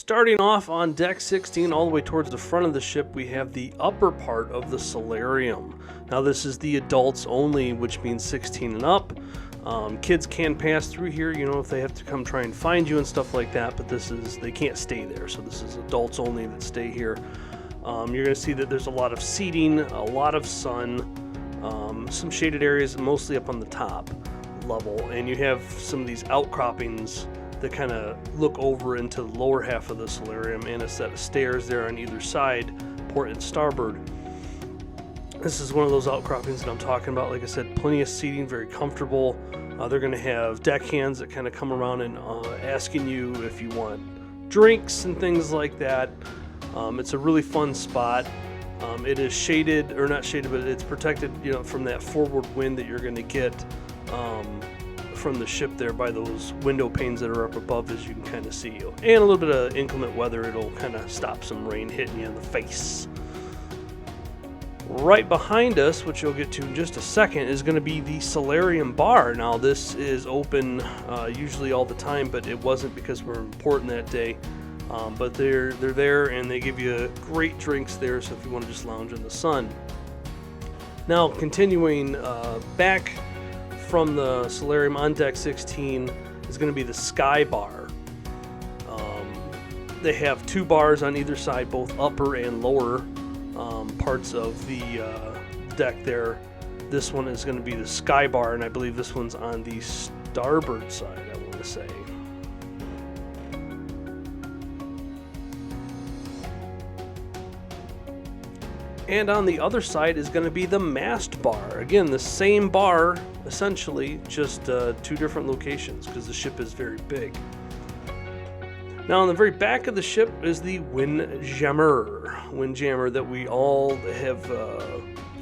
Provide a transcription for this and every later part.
Starting off on deck 16 all the way towards the front of the ship, we have the upper part of the solarium. Now this is the adults only, which means 16 and up. Kids can pass through here, you know, if they have to come try and find you and stuff like that, but they can't stay there, so this is adults only that stay here. You're going to see that there's a lot of seating, a lot of sun, some shaded areas, mostly up on the top level, and you have some of these outcroppings that kind of look over into the lower half of the solarium, and a set of stairs there on either side, port and starboard. This is one of those outcroppings that I'm talking about. Like I said, plenty of seating, very comfortable. They're going to have deckhands that kind of come around and asking you if you want drinks and things like that. It's a really fun spot. It is shaded, or not shaded, but it's protected, you know, from that forward wind that you're going to get from the ship there by those window panes that are up above, as you can kind of see. And a little bit of inclement weather, it'll kind of stop some rain hitting you in the face. Right behind us, which you'll get to in just a second, is going to be the solarium bar. Now this is open usually all the time, but it wasn't because we're important that day. But they're there, and they give you great drinks there, so if you want to just lounge in the sun. Now continuing back from the solarium on deck 16 is going to be the sky bar. They have two bars on either side, both upper and lower parts of the deck there. This one is going to be the sky bar, and I believe this one's on the starboard side, I want to say. And on the other side is going to be the mast bar. Again, the same bar, essentially, just two different locations because the ship is very big. Now on the very back of the ship is the Windjammer that we all have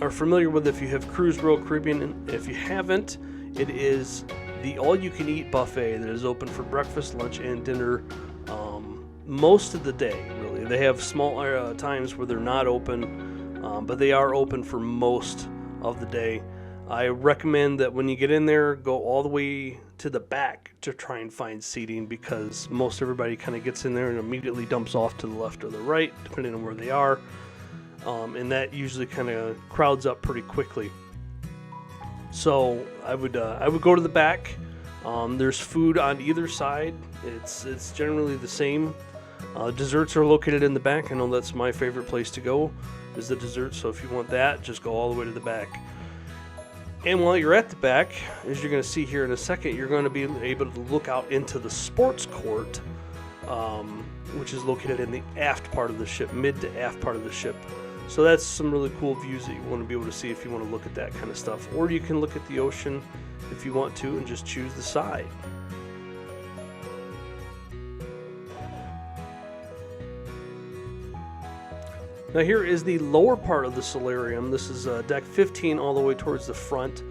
are familiar with if you have cruised Royal Caribbean. And if you haven't, it is the all-you-can-eat buffet that is open for breakfast, lunch, and dinner most of the day, really. They have small times where they're not open, but they are open for most of the day. I recommend that when you get in there, go all the way to the back to try and find seating, because most everybody kind of gets in there and immediately dumps off to the left or the right, depending on where they are. And that usually kind of crowds up pretty quickly. So I would go to the back. There's food on either side. It's generally the same. Desserts are located in the back. I know that's my favorite place to go, is the dessert. So if you want that, just go all the way to the back. And while you're at the back, as you're going to see here in a second, you're going to be able to look out into the sports court, which is located in the aft part of the ship, mid to aft part of the ship. So that's some really cool views that you want to be able to see if you want to look at that kind of stuff. Or you can look at the ocean if you want to and just choose the side. Now here is the lower part of the solarium. This is deck 15 all the way towards the front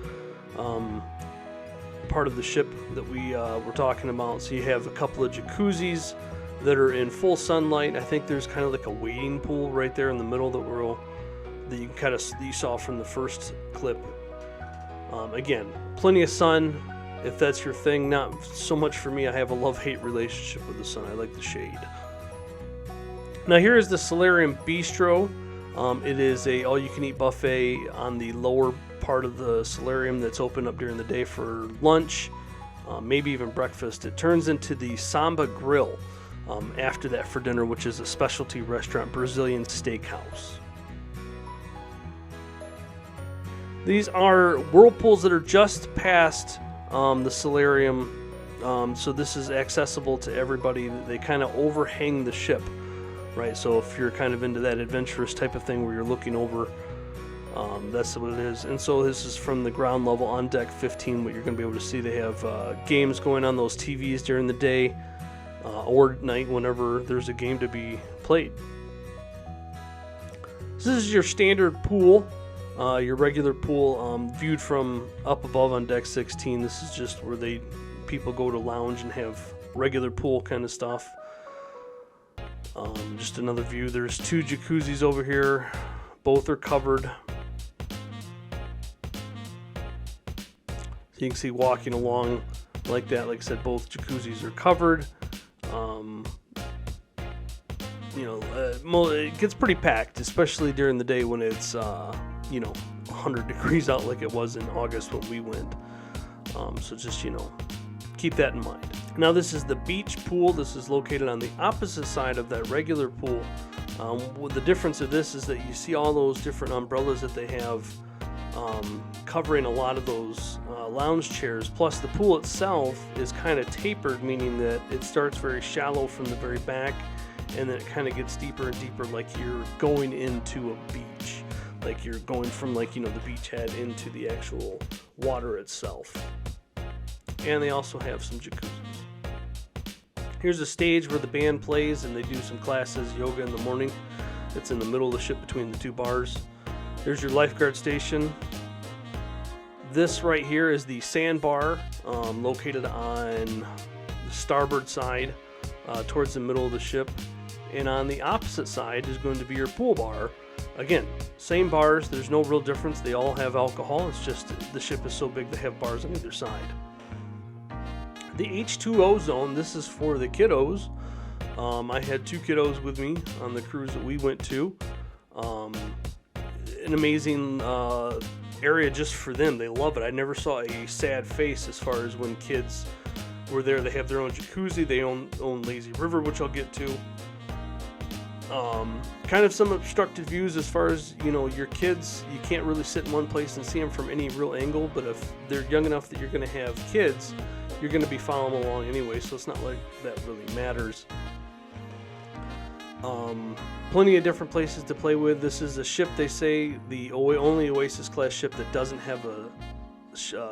part of the ship that we were talking about. So you have a couple of jacuzzis that are in full sunlight. I think there's kind of like a wading pool right there in the middle that you kind of you saw from the first clip. Again, plenty of sun if that's your thing. Not so much for me. I have a love-hate relationship with the sun. I like the shade. Now here is the solarium bistro. It is a all-you-can-eat buffet on the lower part of the solarium that's open up during the day for lunch, maybe even breakfast. It turns into the Samba Grill after that for dinner, which is a specialty restaurant, Brazilian steakhouse. These are whirlpools that are just past the solarium, so this is accessible to everybody. They kind of overhang the ship. Right, so if you're kind of into that adventurous type of thing where you're looking over, that's what it is. And so this is from the ground level on deck 15. What you're going to be able to see, they have games going on those TVs during the day or at night whenever there's a game to be played. So this is your standard pool, your regular pool viewed from up above on deck 16. This is just where people go to lounge and have regular pool kind of stuff. Just another view. There's two jacuzzis over here. Both are covered. So you can see walking along like that. Like I said, both jacuzzis are covered. it gets pretty packed, especially during the day when it's 100 degrees out like it was in August when we went. So just keep that in mind. Now this is the beach pool. This is located on the opposite side of that regular pool. The difference of this is that you see all those different umbrellas that they have covering a lot of those lounge chairs. Plus the pool itself is kind of tapered, meaning that it starts very shallow from the very back, and then it kind of gets deeper and deeper, like you're going into a beach, like you're going from the beachhead into the actual water itself. And they also have some jacuzzis. Here's a stage where the band plays and they do some classes, yoga in the morning. It's in the middle of the ship between the two bars. There's your lifeguard station. This right here is the sandbar, located on the starboard side, towards the middle of the ship. And on the opposite side is going to be your pool bar. Again, same bars, there's no real difference. They all have alcohol. It's just the ship is so big they have bars on either side. The H2O zone, this is for the kiddos. I had 2 kiddos with me on the cruise that we went to. An amazing area just for them. They love it. I never saw a sad face as far as when kids were there. They have their own jacuzzi. They own lazy river, which I'll get to. Kind of some obstructed views as far as, your kids, you can't really sit in one place and see them from any real angle, but if they're young enough that you're going to have kids, you're going to be following along anyway, so it's not like that really matters. Plenty of different places to play with. This is a ship, they say, the only Oasis class ship that doesn't have a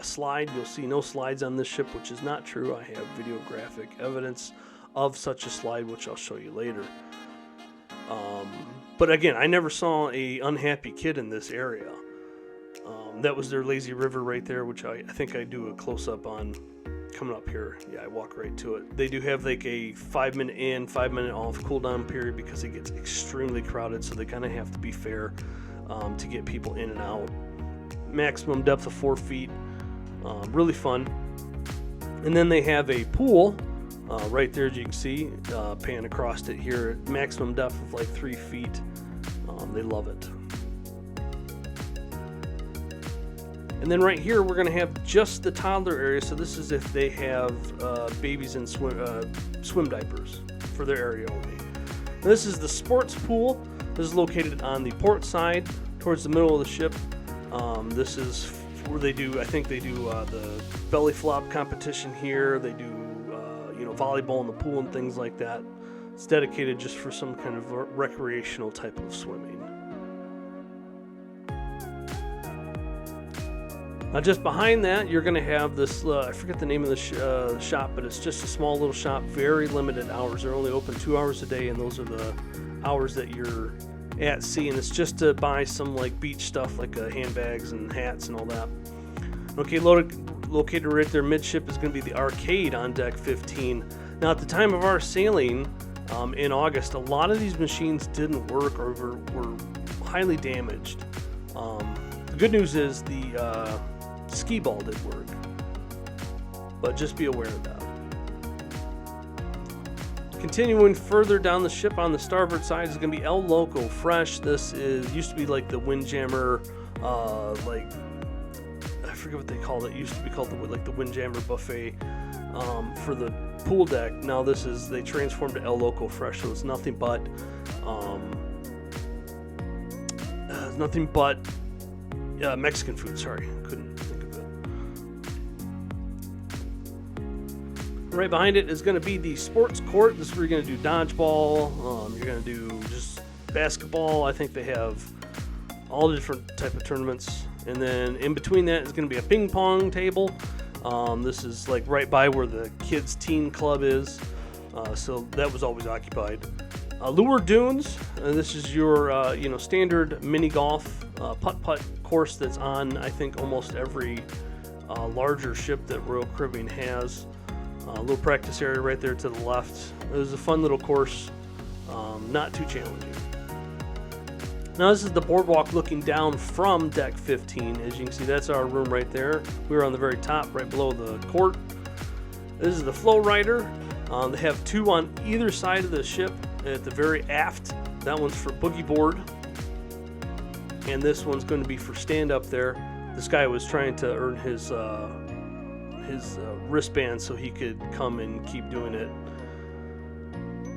slide. You'll see no slides on this ship, which is not true. I have videographic evidence of such a slide, which I'll show you later. But again, I never saw a unhappy kid in this area. That was their lazy river right there, which I think I do a close-up on coming up here. Yeah, I walk right to it. They do have like a 5-minute in, 5-minute off cool down period because it gets extremely crowded, so they kind of have to be fair to get people in and out. Maximum depth of 4 feet. Really fun. And then they have a pool right there, as you can see, pan across it here. Maximum depth of like 3 feet. They love it. And then right here, we're going to have just the toddler area. So this is if they have babies in swim diapers for their area only. And this is the sports pool. This is located on the port side towards the middle of the ship. This is where they do, I think they do the belly flop competition here. They do, volleyball in the pool and things like that. It's dedicated just for some kind of recreational type of swimming. Just behind that, you're going to have this, I forget the name of the shop, but it's just a small little shop, very limited hours. They're only open 2 hours a day, and those are the hours that you're at sea, and it's just to buy some like beach stuff like handbags and hats and all that. Okay, located right there midship is going to be the arcade on deck 15. Now at the time of our sailing in August, a lot of these machines didn't work or were highly damaged. The good news is the skee ball did work, but just be aware of that. Continuing further down the ship on the starboard side is going to be El Loco Fresh. This used to be like the Windjammer, I forget what they called it. It used to be called the Windjammer buffet for the pool deck. Now they transformed to El Loco Fresh, so it's nothing but Mexican food. Sorry, couldn't think of it. Right behind it is going to be the sports court. This is where you're going to do dodgeball. You're going to do just basketball. I think they have all the different type of tournaments. And then in between that is going to be a ping pong table. This is like right by where the kids' teen club is. So that was always occupied. Allure Dunes. This is your standard mini golf putt-putt course that's on, I think, almost every larger ship that Royal Caribbean has. A little practice area right there to the left. It was a fun little course, not too challenging. Now this is the boardwalk looking down from deck 15. As you can see, that's our room right there. We were on the very top, right below the court. This is the FlowRider. They have 2 on either side of the ship. at the very aft. That one's for boogie board. And this one's going to be for stand up there. This guy was trying to earn his wristband so he could come and keep doing it.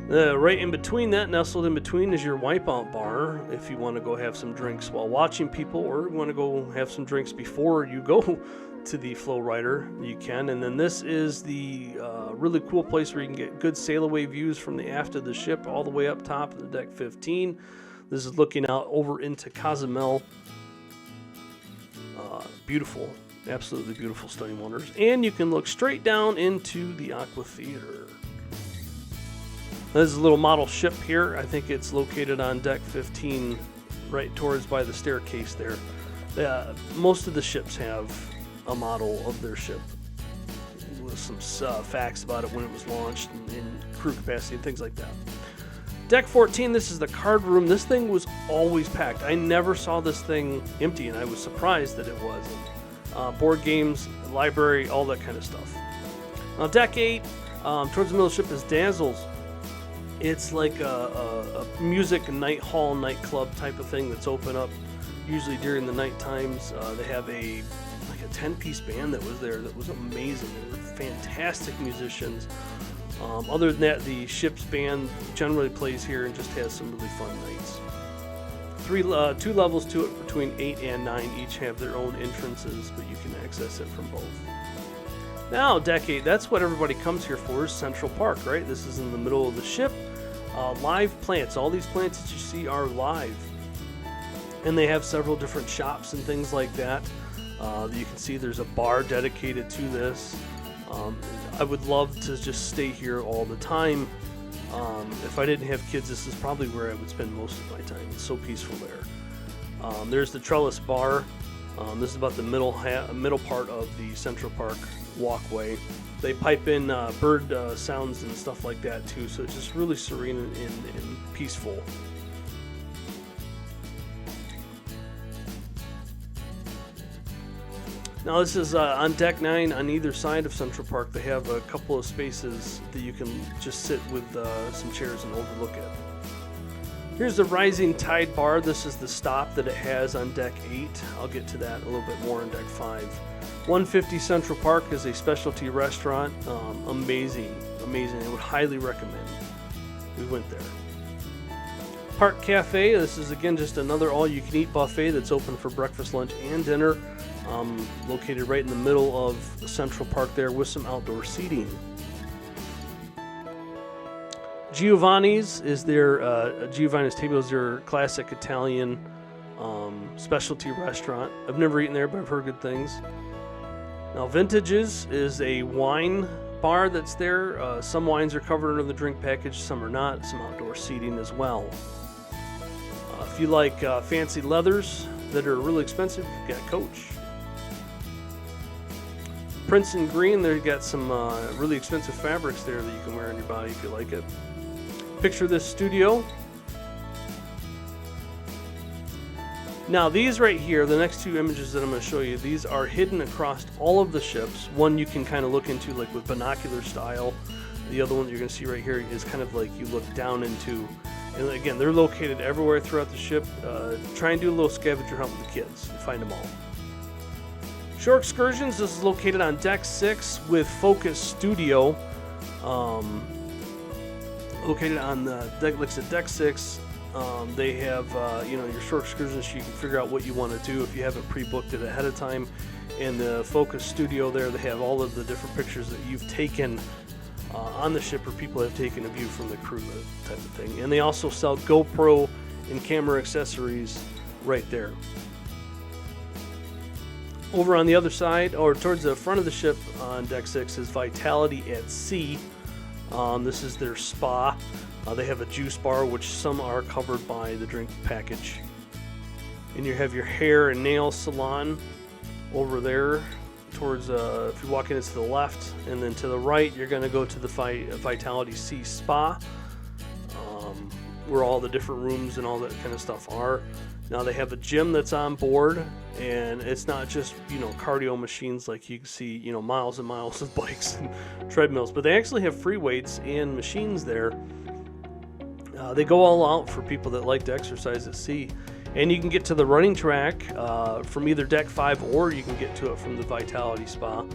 Right in between that, nestled in between, is your wipeout bar if you want to go have some drinks while watching people, or you want to go have some drinks before you go to the FlowRider, you can. And then this is the really cool place where you can get good sail away views from the aft of the ship all the way up top of the deck 15. This is looking out over into Cozumel. Beautiful, absolutely beautiful, stunning wonders. And you can look straight down into the Aqua Theater. This is a little model ship here. I think it's located on deck 15, right towards by the staircase there. Most of the ships have a model of their ship with some facts about it when it was launched and crew capacity and things like that. Deck 14, this is the card room. This thing was always packed. I never saw this thing empty, and I was surprised that it wasn't. Board games, library, all that kind of stuff. Now, deck 8, towards the middle of the ship is Dazzles. It's like a music night hall, nightclub type of thing that's open up usually during the night times. They have a 10-piece band that was there that was amazing. They were fantastic musicians. Other than that, the ship's band generally plays here and just has some really fun nights. Two levels to it between 8 and 9 each have their own entrances, but you can access it from both. Now, deck 8, that's what everybody comes here for, is Central Park, right? This is in the middle of the ship. Live plants. All these plants that you see are live. And they have several different shops and things like that. You can see there's a bar dedicated to this. I would love to just stay here all the time. If I didn't have kids, this is probably where I would spend most of my time. It's so peaceful there. There's the trellis bar. This is about the middle part of the Central Park walkway. They pipe in bird sounds and stuff like that too, so it's just really serene and peaceful. Now this is on deck 9 on either side of Central Park. They have a couple of spaces that you can just sit with some chairs and overlook it. Here's the Rising Tide Bar. This is the stop that it has on deck 8. I'll get to that a little bit more on deck 5. 150 Central Park is a specialty restaurant. Amazing. I would highly recommend. We went there. Park Cafe. This is again just another all-you-can-eat buffet that's open for breakfast, lunch, and dinner. Located right in the middle of Central Park there with some outdoor seating. Giovanni's is Giovanni's Table is their classic Italian specialty restaurant. I've never eaten there, but I've heard good things. Now, Vintages is a wine bar that's there. Some wines are covered under the drink package, some are not. Some outdoor seating as well. If you like fancy leathers that are really expensive, you've got Coach. Prince and Green, they've got some really expensive fabrics there that you can wear on your body if you like it. Picture this studio. Now these right here, the next two images that I'm going to show you, these are hidden across all of the ships. One you can kind of look into like with binocular style. The other one that you're going to see right here is kind of like you look down into. And again, they're located everywhere throughout the ship. Try and do a little scavenger hunt with the kids and find them all. Shore Excursions, this is located on deck 6 with Focus Studio. Located on the deck, like I said, deck 6. They have your short excursions, so you can figure out what you want to do if you haven't pre-booked it ahead of time. In the Focus Studio there, they have all of the different pictures that you've taken on the ship, or people have taken of you from the crew, that type of thing. And they also sell GoPro and camera accessories right there. Over on the other side, or towards the front of the ship on deck 6, is Vitality at Sea. This is their spa. They have a juice bar, which some are covered by the drink package. And you have your hair and nail salon over there towards, if you're walking, it's to the left. And then to the right, you're going to go to the Vitality Sea Spa, where all the different rooms and all that kind of stuff are. Now they have a gym that's on board, and it's not just, cardio machines like you can see, miles and miles of bikes and treadmills, but they actually have free weights and machines there. They go all out for people that like to exercise at sea. And you can get to the running track from either deck 5, or you can get to it from the Vitality Spa.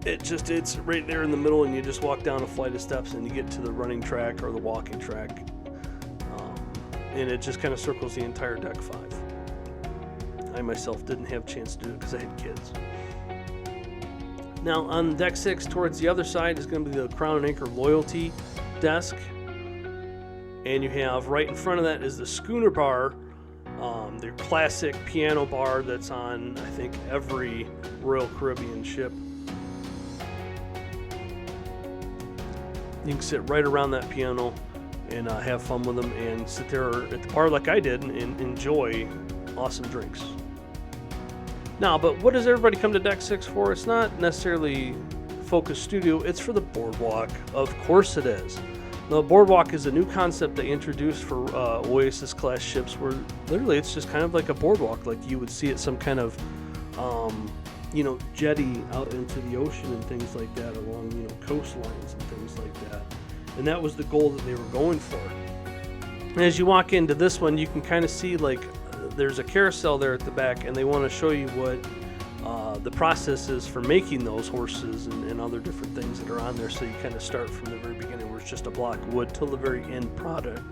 It's right there in the middle, and you just walk down a flight of steps and you get to the running track or the walking track. And it just kind of circles the entire deck 5. I myself didn't have a chance to do it because I had kids. Now on deck 6, towards the other side, is going to be the Crown and Anchor Loyalty desk. And you have right in front of that is the Schooner Bar, their classic piano bar that's on, I think, every Royal Caribbean ship. You can sit right around that piano and have fun with them and sit there at the bar like I did and enjoy awesome drinks. Now, but what does everybody come to Deck 6 for? It's not necessarily Focus Studio, it's for the Boardwalk. Of course it is. The Boardwalk is a new concept they introduced for Oasis class ships, where literally it's just kind of like a boardwalk, like you would see at some kind of jetty out into the ocean and things like that, along coastlines and things like that. And that was the goal that they were going for. And as you walk into this one, you can kind of see there's a carousel there at the back, and they want to show you what the process is for making those horses and other different things that are on there. So you kind of start from the very beginning, where it's just a block of wood, till the very end product.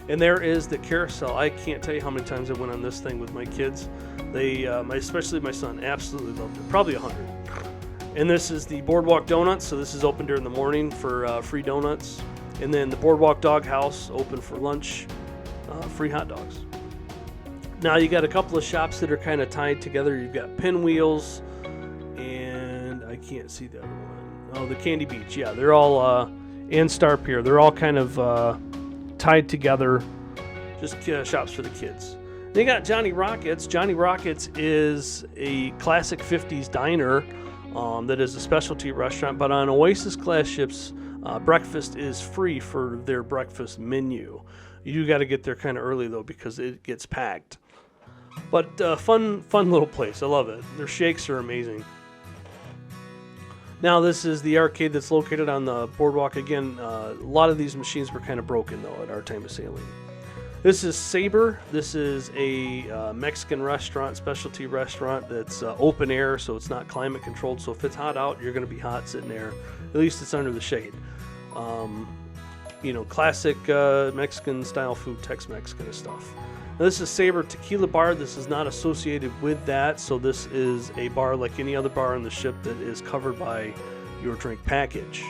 And there is the carousel. I can't tell you how many times I went on this thing with my kids. They, especially my son, absolutely loved it. Probably 100. And this is the Boardwalk Donuts. So this is open during the morning for free donuts. And then the Boardwalk Doghouse, open for lunch, free hot dogs. Now you got a couple of shops that are kind of tied together. You've got Pinwheels, and I can't see the other one. Oh, the Candy Beach. Yeah, they're all, and Star Pier. They're all kind of tied together, just shops for the kids. They got Johnny Rockets. Johnny Rockets is a classic 50s diner that is a specialty restaurant, but on Oasis class ships, breakfast is free for their breakfast menu. You got to get there kind of early though, because it gets packed. But fun little place. I love it. Their shakes are amazing. Now this is the arcade that's located on the Boardwalk. Again, a lot of these machines were kind of broken though at our time of sailing. This is Sabre. This is a Mexican restaurant, specialty restaurant that's open air, so it's not climate controlled. So if it's hot out, you're going to be hot sitting there. At least it's under the shade. Classic Mexican style food, Tex-Mex kind of stuff. Now, this is Sabre Tequila Bar. This is not associated with that, so this is a bar like any other bar on the ship that is covered by your drink package.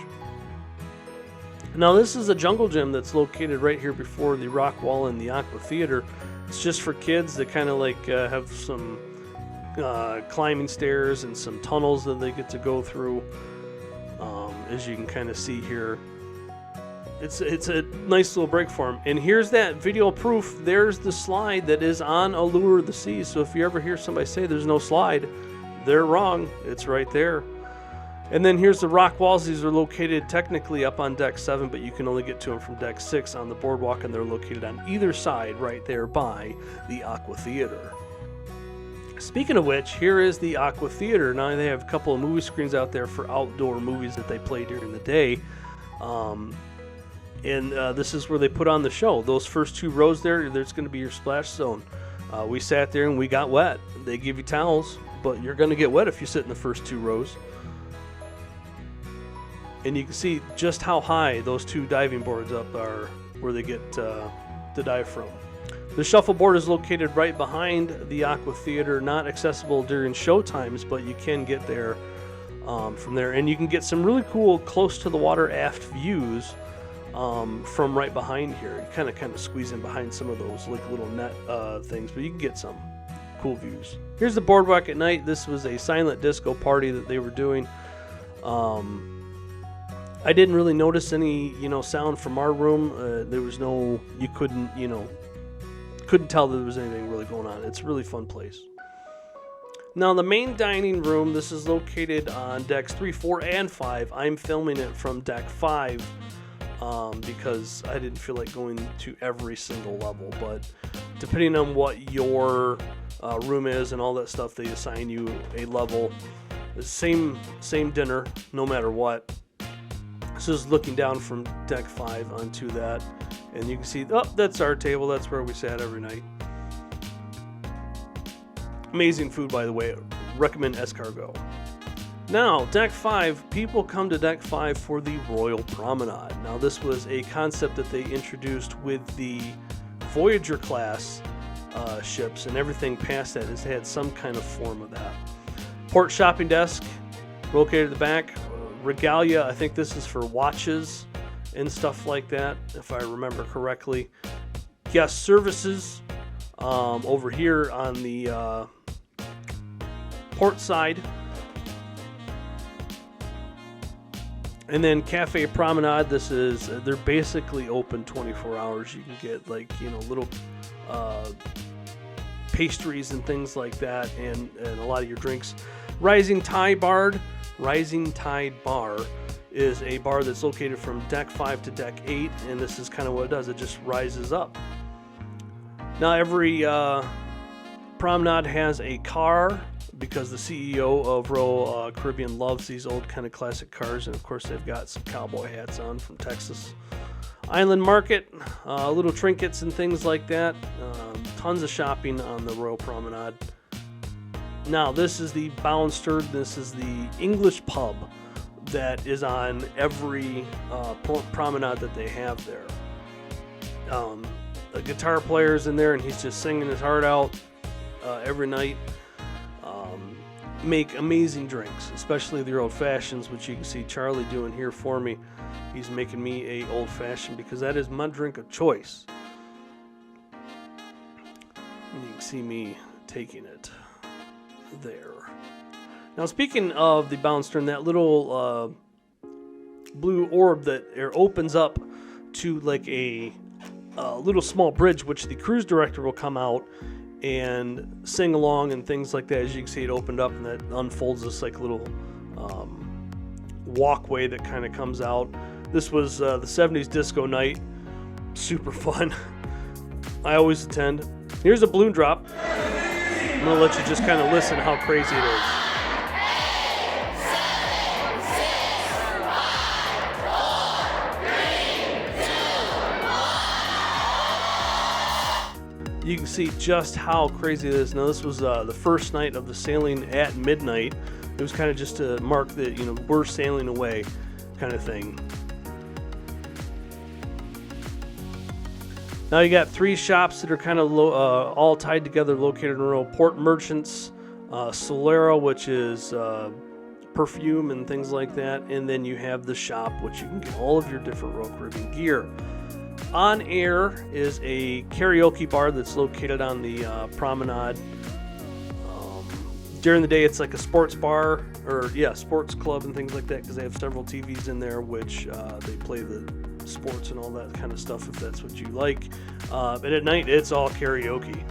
Now this is a jungle gym that's located right here before the rock wall and the Aqua Theater. It's just for kids that kind of have some climbing stairs and some tunnels that they get to go through. As you can kind of see here, it's a nice little break for them. And here's that video proof. There's the slide that is on Allure of the Seas. So if you ever hear somebody say there's no slide, they're wrong. It's right there. And then here's the rock walls. These are located technically up on deck 7, but you can only get to them from deck 6 on the Boardwalk, and they're located on either side right there by the Aqua Theater. Speaking of which, here is the Aqua Theater. Now they have a couple of movie screens out there for outdoor movies that they play during the day. This is where they put on the show. Those first 2 rows there's going to be your splash zone. We sat there and we got wet. They give you towels, but you're going to get wet if you sit in the first 2 rows. And you can see just how high those 2 diving boards up are where they get to dive from. The shuffleboard is located right behind the Aqua Theater, not accessible during show times, but you can get there from there. And you can get some really cool close to the water aft views from right behind here. You kind of squeeze in behind some of those little net things, but you can get some cool views. Here's the Boardwalk at night. This was a silent disco party that they were doing. I didn't really notice any, sound from our room. There was no, you couldn't tell that there was anything really going on. It's a really fun place. Now the main dining room, this is located on decks 3, 4, and 5. I'm filming it from deck 5 because I didn't feel like going to every single level. But depending on what your room is and all that stuff, they assign you a level. The same dinner, no matter what. This is looking down from deck 5 onto that, and you can see, oh, that's our table. That's where we sat every night. Amazing food, by the way. Recommend escargot. Now, deck 5, people come to deck 5 for the Royal Promenade. Now, this was a concept that they introduced with the Voyager class ships, and everything past that has had some kind of form of that. Port shopping desk, located at the back. Regalia, I think this is for watches and stuff like that, if I remember correctly. Guest services over here on the port side. And then Cafe Promenade, this is, they're basically open 24 hours. You can get little pastries and things like that, and a lot of your drinks. Rising Tide Bar is a bar that's located from deck 5 to deck 8, and this is kind of what it does. It just rises up. Now every promenade has a car, because the CEO of Royal Caribbean loves these old kind of classic cars, and of course they've got some cowboy hats on from Texas. Island Market, little trinkets and things like that. Tons of shopping on the Royal Promenade. Now this is the Bounster. This is the English pub that is on every promenade that they have there. The guitar player's in there, and he's just singing his heart out every night. Make amazing drinks, especially the old fashions, which you can see Charlie doing here for me. He's making me a old fashioned because that is my drink of choice. And you can see me taking it there. Now, speaking of the Bouncer, and that little blue orb that opens up to like a little small bridge, which the cruise director will come out and sing along and things like that. As you can see, it opened up and that unfolds this like little walkway that kind of comes out. This was the 70s disco night. Super fun. I always attend. Here's a balloon drop. I'm going to let you just kind of listen how crazy it is. You can see just how crazy it is. Now, this was the first night of the sailing at midnight. It was kind of just to mark that, we're sailing away kind of thing. Now you got 3 shops that are kind of all tied together, located in a row. Port Merchants, Solarium, which is perfume and things like that. And then you have the shop, which you can get all of your different Royal Caribbean gear. On Air is a karaoke bar that's located on the promenade. During the day, it's like a sports bar, sports club and things like that, because they have several TVs in there, which they play the sports and all that kind of stuff, if that's what you like. And at night, it's all karaoke.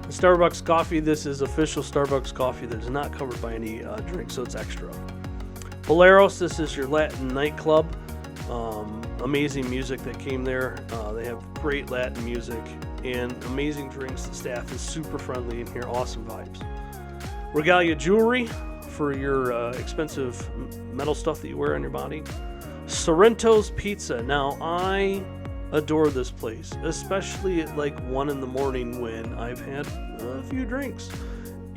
Starbucks coffee, this is official Starbucks coffee that is not covered by any drink, so it's extra. Boleros, this is your Latin nightclub. Amazing music that came there. They have great Latin music and amazing drinks. The staff is super friendly in here. Awesome vibes. Regalia Jewelry for your expensive metal stuff that you wear on your body. Sorrento's Pizza. Now, I adore this place, especially at like 1 in the morning when I've had a few drinks.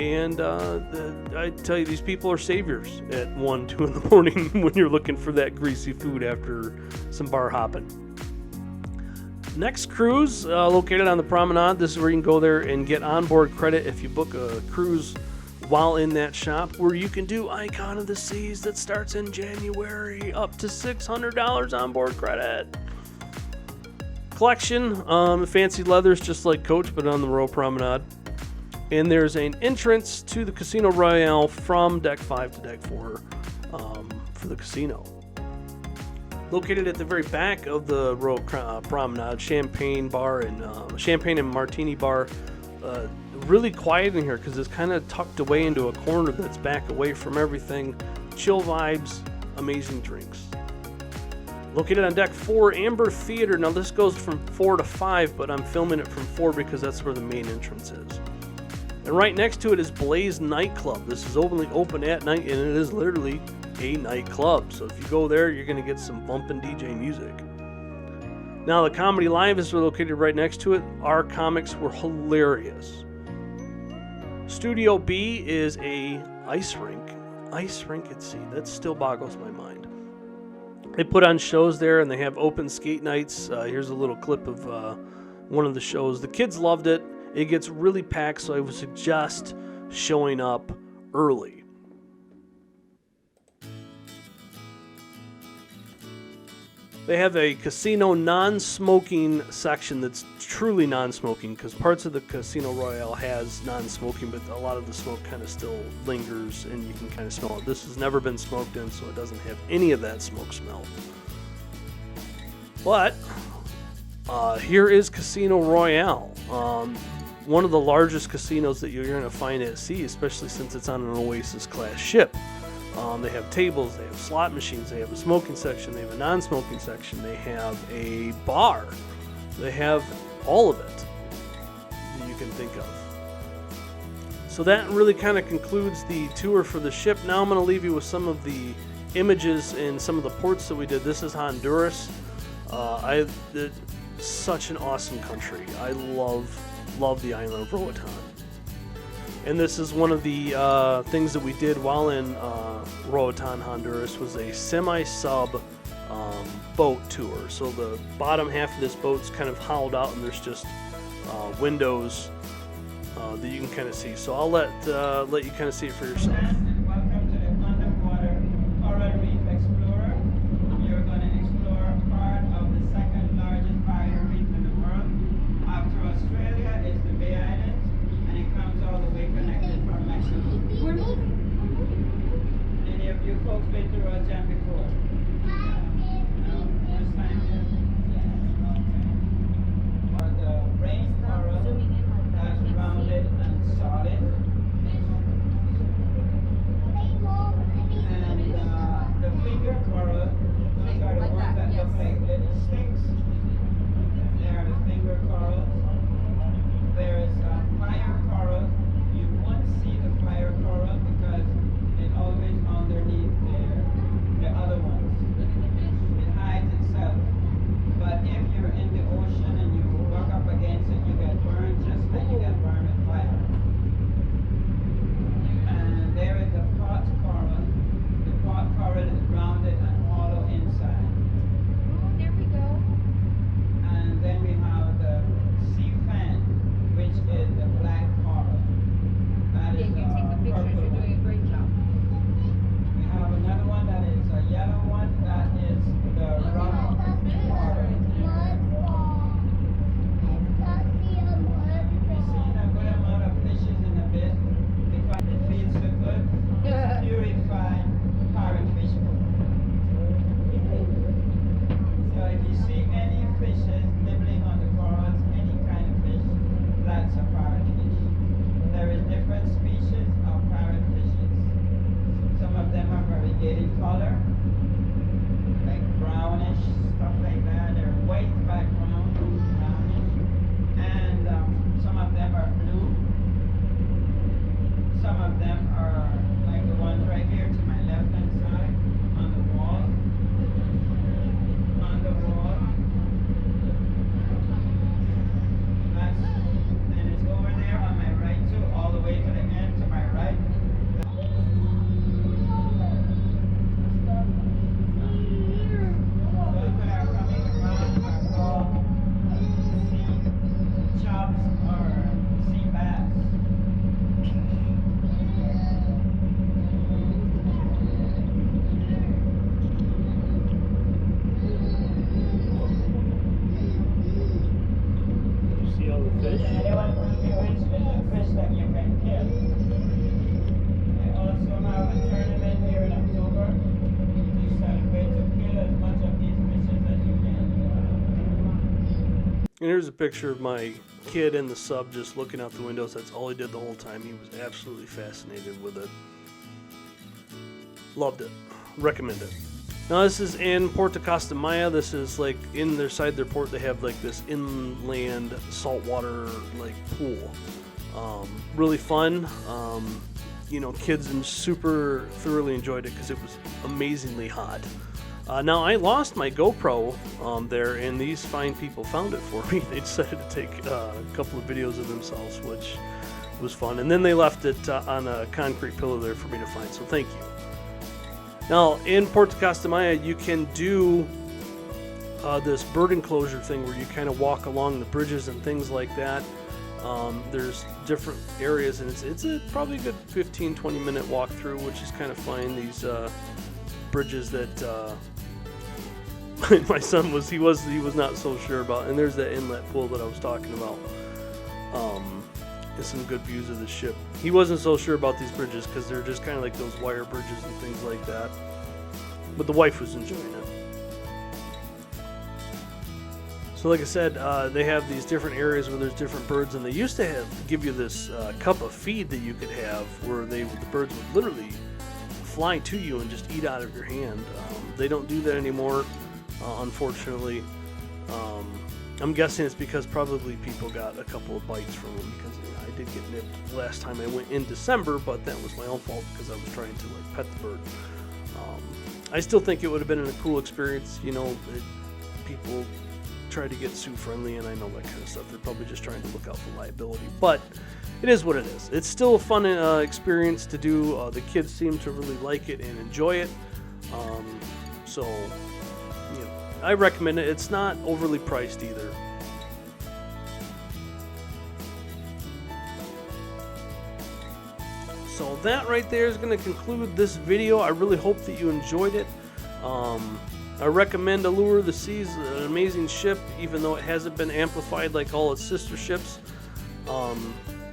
And I tell you, these people are saviors at 1, 2 in the morning when you're looking for that greasy food after some bar hopping. Next cruise, located on the promenade. This is where you can go there and get onboard credit if you book a cruise while in that shop, where you can do Icon of the Seas that starts in January, up to $600 onboard credit. Collection, fancy leathers just like Coach, but on the Royal Promenade. And there's an entrance to the Casino Royale from deck 5 to deck 4 for the casino. Located at the very back of the Royal Promenade, champagne bar and champagne and martini bar. Really quiet in here because it's kind of tucked away into a corner that's back away from everything. Chill vibes, amazing drinks. Located on deck 4, Amber Theater. Now this goes from 4 to 5, but I'm filming it from 4 because that's where the main entrance is. And right next to it is Blaze Nightclub. This is open at night, and it is literally a nightclub. So if you go there, you're going to get some bumpin' DJ music. Now, the Comedy Live is located right next to it. Our comics were hilarious. Studio B is a ice rink. Ice rink at sea. That still boggles my mind. They put on shows there, and they have open skate nights. Here's a little clip of one of the shows. The kids loved it. It gets really packed, so I would suggest showing up early. They have a casino non-smoking section that's truly non-smoking, because parts of the Casino Royale has non-smoking, but a lot of the smoke kind of still lingers and you can kind of smell it. This has never been smoked in, so it doesn't have any of that smoke smell. But here is Casino Royale, one of the largest casinos that you're going to find at sea, especially since it's on an Oasis class ship. They have tables, they have slot machines, they have a smoking section, they have a non-smoking section, they have a bar, they have all of it that you can think of. So that really kind of concludes the tour for the ship. Now I'm going to leave you with some of the images in some of the ports that we did. This is Honduras. Such an awesome country. I love the island of Roatan. And this is one of the things that we did while in Roatan, Honduras, was a semi-sub boat tour. So the bottom half of this boat's kind of hollowed out, and there's just windows that you can kind of see. So I'll let you kind of see it for yourself. Welcome to the underwater coral reef explorer. You're going to explore part of the second largest barrier reef in the world. After Australia is the Bay Islands, and it comes all the way connected from Mexico. Any of you folks been to Roatan before? No? First time here? Okay. The rain coral that's rounded and solid. And the finger coral, those are the ones that look like little sticks. They are the finger corals. There is fire coral. You won't see the fire coral because it's always underneath the other ones. It hides itself. But if you're in the ocean and you walk up against it, you get burned just like you get burned with fire. And there is the pot coral. The pot coral is rounded and hollow inside. There we go. And then we have the sea fan, which is the black coral. That Yeah, is you take the pictures. purple You're one. doing a great job. We have another one that is a yellow one. That is the rock coral. We've seen a good amount of fishes in a bit because it feeds the good, purified parrotfish food. So if you see any fishes nibbling on the corals, any kind of fish, that's a parrotfish. There is different species of parrotfishes. Some of them are variegated color, like brownish, stuff like that. They're white background, brownish. And some of them are blue. Some of them are like the ones right here to my left hand side on the wall. On the wall. And it's over there on my right too, all the way to the end to my right. Those that are coming around are called sea chubs or sea bass. You see all the fish? Anyone from the which is a fish that you can kill. I also have a tournament here in October to celebrate to kill as much of these fishes as you can. And here's a picture of my kid in the sub just looking out the windows. That's all he did the whole time. He was absolutely fascinated with it. Loved it. Recommend it. Now this is in Port Costa Maya. This is like inside their port. They have like this inland saltwater like pool. Really fun. kids and super thoroughly enjoyed it because it was amazingly hot. Now, I lost my GoPro there, and these fine people found it for me. They decided to take a couple of videos of themselves, which was fun. And then they left it on a concrete pillar there for me to find, so thank you. Now, in Puerto Costa Maya, you can do this bird enclosure thing where you kind of walk along the bridges and things like that. There's different areas, and it's probably a good 15-20 minute walk through, which is kind of fun. These bridges that my son was not so sure about, and there's that inlet pool that I was talking about. And some good views of the ship. He wasn't so sure about these bridges because they're just kind of like those wire bridges and things like that. But the wife was enjoying it. So like I said, they have these different areas where there's different birds, and they used to give you this cup of feed that you could have where the birds would literally fly to you and just eat out of your hand. They don't do that anymore, unfortunately. I'm guessing it's because probably people got a couple of bites from them, because I did get nipped last time I went in December, but that was my own fault because I was trying to pet the bird. I still think it would have been a cool experience. People try to get Sioux friendly, and I know that kind of stuff. They're probably just trying to look out for liability, but it is what it is. It's still a fun experience to do. The kids seem to really like it and enjoy it. So I recommend it. It's not overly priced either. So that right there is going to conclude this video. I really hope that you enjoyed it. I recommend Allure. The Sea's an amazing ship, even though it hasn't been amplified like all its sister ships.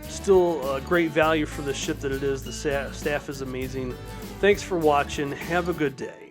Still a great value for the ship that it is. The staff is amazing. Thanks for watching. Have a good day.